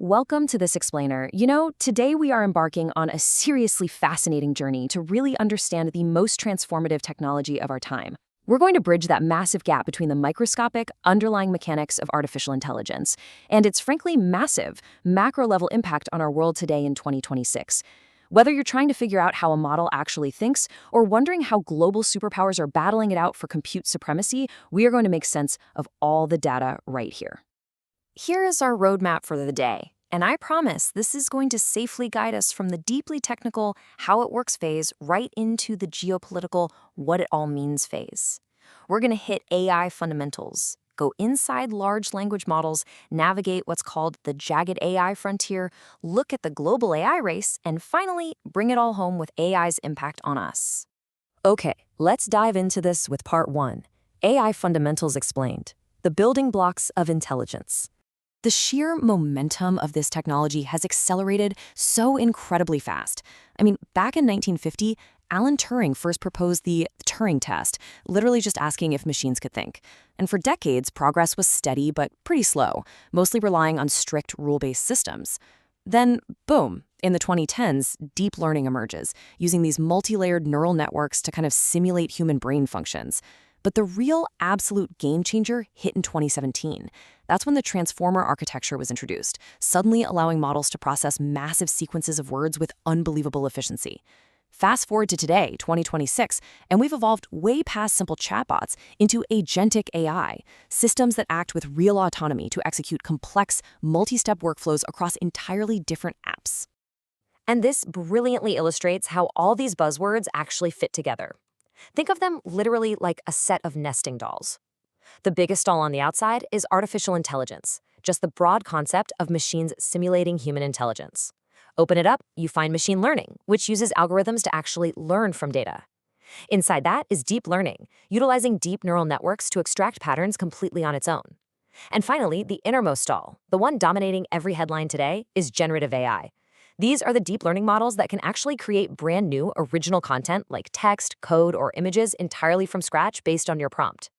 Welcome to This Explainer. Today we are embarking on a seriously fascinating journey to really understand the most transformative technology of our time. We're going to bridge that massive gap between the microscopic, underlying mechanics of artificial intelligence and its frankly massive, macro-level impact on our world today in 2026. Whether you're trying to figure out how a model actually thinks or wondering how global superpowers are battling it out for compute supremacy, we are going to make sense of all the data right here. Here is our roadmap for the day, and I promise this is going to safely guide us from the deeply technical how it works phase right into the geopolitical what it all means phase. We're going to hit AI fundamentals, go inside large language models, navigate what's called the jagged AI frontier, look at the global AI race, and finally bring it all home with AI's impact on us. Okay, let's dive into this with part 1, AI fundamentals explained, the building blocks of intelligence. The sheer momentum of this technology has accelerated so incredibly fast. Back in 1950, Alan Turing first proposed the Turing test, literally just asking if machines could think. And for decades, progress was steady but pretty slow, mostly relying on strict rule-based systems. Then, boom, in the 2010s, deep learning emerges, using these multi-layered neural networks to kind of simulate human brain functions. But the real absolute game changer hit in 2017. That's when the transformer architecture was introduced, suddenly allowing models to process massive sequences of words with unbelievable efficiency. Fast forward to today, 2026, and we've evolved way past simple chatbots into agentic AI, systems that act with real autonomy to execute complex, multi-step workflows across entirely different apps. And this brilliantly illustrates how all these buzzwords actually fit together. Think of them literally like a set of nesting dolls. The biggest doll on the outside is artificial intelligence, just the broad concept of machines simulating human intelligence. Open it up, you find machine learning, which uses algorithms to actually learn from data. Inside that is deep learning, utilizing deep neural networks to extract patterns completely on its own. And finally, the innermost doll, the one dominating every headline today, is generative AI. These are the deep learning models that can actually create brand new original content like text, code, or images entirely from scratch based on your prompt.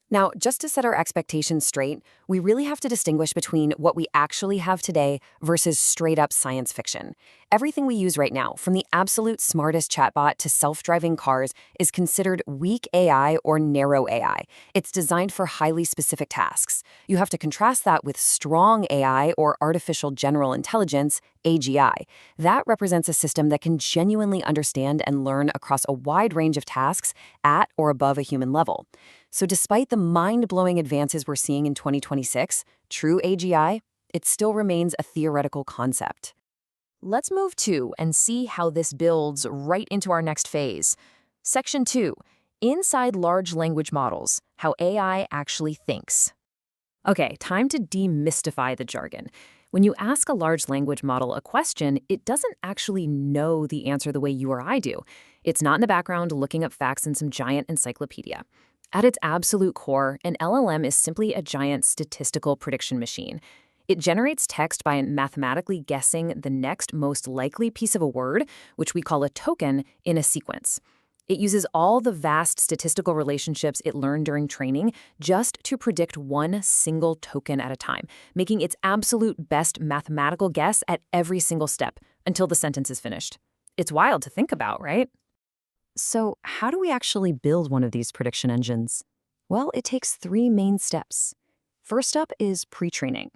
Now, just to set our expectations straight, we really have to distinguish between what we actually have today versus straight-up science fiction. Everything we use right now, from the absolute smartest chatbot to self-driving cars, is considered weak AI or narrow AI. It's designed for highly specific tasks. You have to contrast that with strong AI or artificial general intelligence, AGI. That represents a system that can genuinely understand and learn across a wide range of tasks at or above a human level. So despite the mind-blowing advances we're seeing in 2026, true AGI, it still remains a theoretical concept. Let's move to and see how this builds right into our next phase. Section 2, Inside Large Language Models, How AI Actually Thinks. Okay, time to demystify the jargon. When you ask a large language model a question, it doesn't actually know the answer the way you or I do. It's not in the background looking up facts in some giant encyclopedia. At its absolute core, an LLM is simply a giant statistical prediction machine. It generates text by mathematically guessing the next most likely piece of a word, which we call a token, in a sequence. It uses all the vast statistical relationships it learned during training just to predict one single token at a time, making its absolute best mathematical guess at every single step until the sentence is finished. It's wild to think about, right? So how do we actually build one of these prediction engines? Well, it takes 3 main steps. First up is pre-training.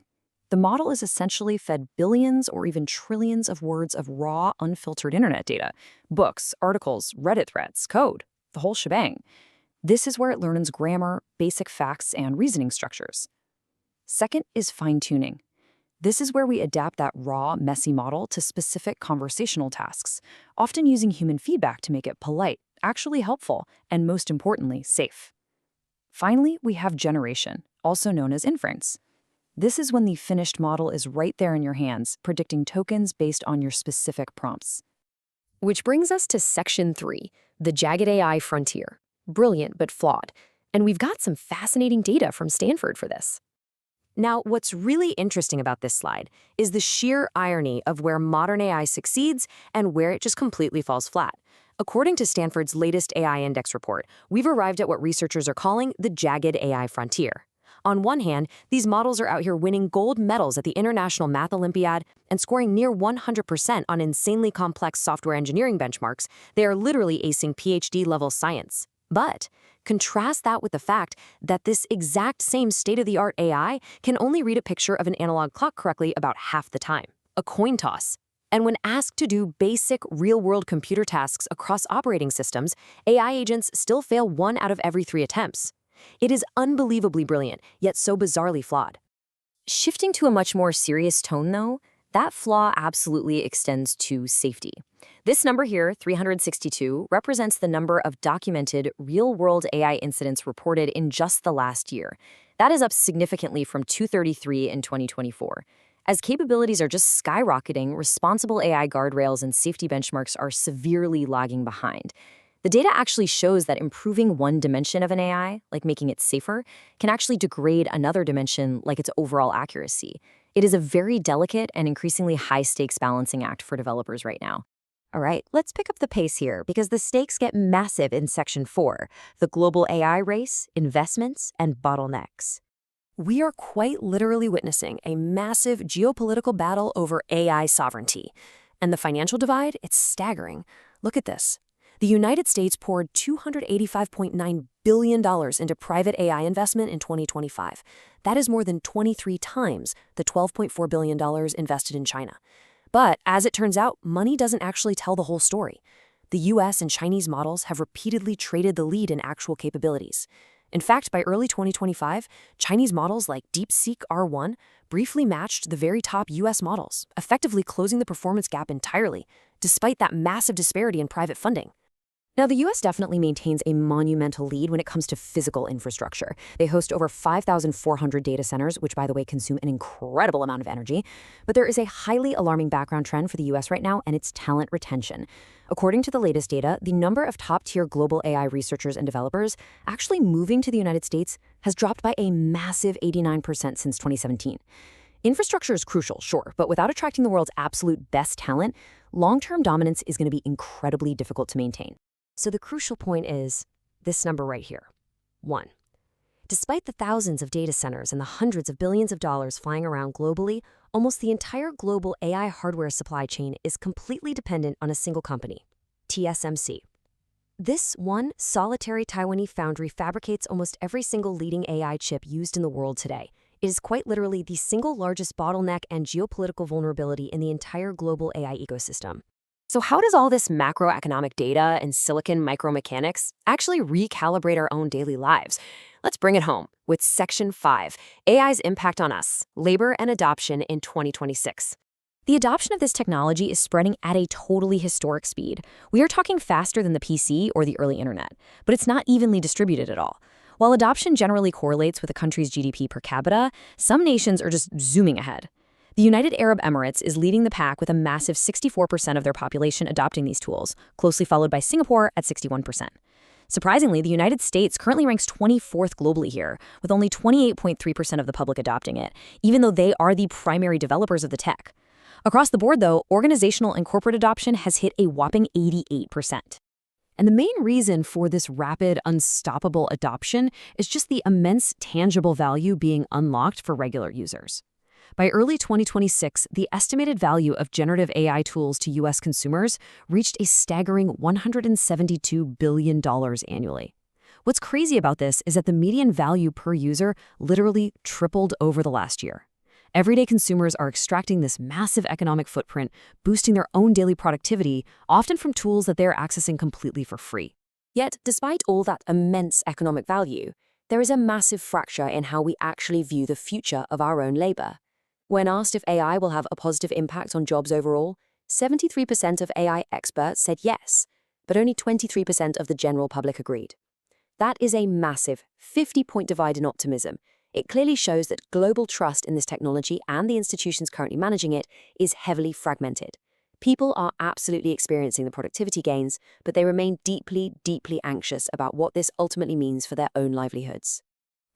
The model is essentially fed billions or even trillions of words of raw, unfiltered internet data, books, articles, Reddit threads, code, the whole shebang. This is where it learns grammar, basic facts, and reasoning structures. Second is fine-tuning. This is where we adapt that raw, messy model to specific conversational tasks, often using human feedback to make it polite, actually helpful, and most importantly, safe. Finally, we have generation, also known as inference. This is when the finished model is right there in your hands, predicting tokens based on your specific prompts. Which brings us to Section 3, the jagged AI frontier. Brilliant but flawed. And we've got some fascinating data from Stanford for this. Now, what's really interesting about this slide is the sheer irony of where modern AI succeeds and where it just completely falls flat. According to Stanford's latest AI Index report, we've arrived at what researchers are calling the jagged AI frontier. On one hand, these models are out here winning gold medals at the International Math Olympiad and scoring near 100% on insanely complex software engineering benchmarks. They are literally acing PhD-level science. But contrast that with the fact that this exact same state-of-the-art AI can only read a picture of an analog clock correctly about half the time. A coin toss. And when asked to do basic, real-world computer tasks across operating systems, AI agents still fail 1 out of every 3 attempts. It is unbelievably brilliant, yet so bizarrely flawed. Shifting to a much more serious tone, though, that flaw absolutely extends to safety. This number here, 362, represents the number of documented real-world AI incidents reported in just the last year. That is up significantly from 233 in 2024. As capabilities are just skyrocketing, responsible AI guardrails and safety benchmarks are severely lagging behind. The data actually shows that improving one dimension of an AI, like making it safer, can actually degrade another dimension, like its overall accuracy. It is a very delicate and increasingly high-stakes balancing act for developers right now. All right, let's pick up the pace here because the stakes get massive in Section 4, the global AI race, investments, and bottlenecks. We are quite literally witnessing a massive geopolitical battle over AI sovereignty. And the financial divide, it's staggering. Look at this. The United States poured $285.9 billion into private AI investment in 2025. That is more than 23 times the $12.4 billion invested in China. But as it turns out, money doesn't actually tell the whole story. The US and Chinese models have repeatedly traded the lead in actual capabilities. In fact, by early 2025, Chinese models like DeepSeek R1 briefly matched the very top US models, effectively closing the performance gap entirely, despite that massive disparity in private funding. Now, the US definitely maintains a monumental lead when it comes to physical infrastructure. They host over 5,400 data centers, which, by the way, consume an incredible amount of energy. But there is a highly alarming background trend for the US right now, and it's talent retention. According to the latest data, the number of top-tier global AI researchers and developers actually moving to the United States has dropped by a massive 89% since 2017. Infrastructure is crucial, sure, but without attracting the world's absolute best talent, long-term dominance is going to be incredibly difficult to maintain. So the crucial point is this number right here. 1. Despite the thousands of data centers and the hundreds of billions of dollars flying around globally, almost the entire global AI hardware supply chain is completely dependent on a single company, TSMC. This one solitary Taiwanese foundry fabricates almost every single leading AI chip used in the world today. It is quite literally the single largest bottleneck and geopolitical vulnerability in the entire global AI ecosystem. So how does all this macroeconomic data and silicon micromechanics actually recalibrate our own daily lives? Let's bring it home with Section 5, AI's impact on us, labor and adoption in 2026. The adoption of this technology is spreading at a totally historic speed. We are talking faster than the PC or the early internet, but it's not evenly distributed at all. While adoption generally correlates with a country's GDP per capita, some nations are just zooming ahead. The United Arab Emirates is leading the pack with a massive 64% of their population adopting these tools, closely followed by Singapore at 61%. Surprisingly, the United States currently ranks 24th globally here, with only 28.3% of the public adopting it, even though they are the primary developers of the tech. Across the board, though, organizational and corporate adoption has hit a whopping 88%. And the main reason for this rapid, unstoppable adoption is just the immense tangible value being unlocked for regular users. By early 2026, the estimated value of generative AI tools to U.S. consumers reached a staggering $172 billion annually. What's crazy about this is that the median value per user literally tripled over the last year. Everyday consumers are extracting this massive economic footprint, boosting their own daily productivity, often from tools that they're accessing completely for free. Yet, despite all that immense economic value, there is a massive fracture in how we actually view the future of our own labor. When asked if AI will have a positive impact on jobs overall, 73% of AI experts said yes, but only 23% of the general public agreed. That is a massive 50-point divide in optimism. It clearly shows that global trust in this technology and the institutions currently managing it is heavily fragmented. People are absolutely experiencing the productivity gains, but they remain deeply, deeply anxious about what this ultimately means for their own livelihoods.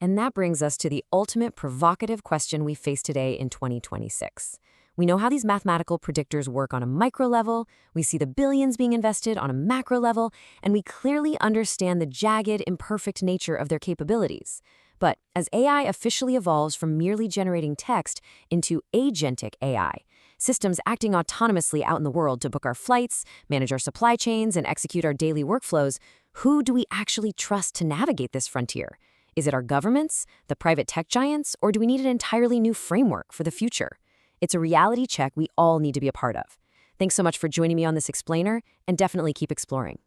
And that brings us to the ultimate provocative question we face today in 2026. We know how these mathematical predictors work on a micro level, we see the billions being invested on a macro level, and we clearly understand the jagged, imperfect nature of their capabilities. But as AI officially evolves from merely generating text into agentic AI, systems acting autonomously out in the world to book our flights, manage our supply chains, and execute our daily workflows, who do we actually trust to navigate this frontier? Is it our governments, the private tech giants, or do we need an entirely new framework for the future? It's a reality check we all need to be a part of. Thanks so much for joining me on this explainer, and definitely keep exploring.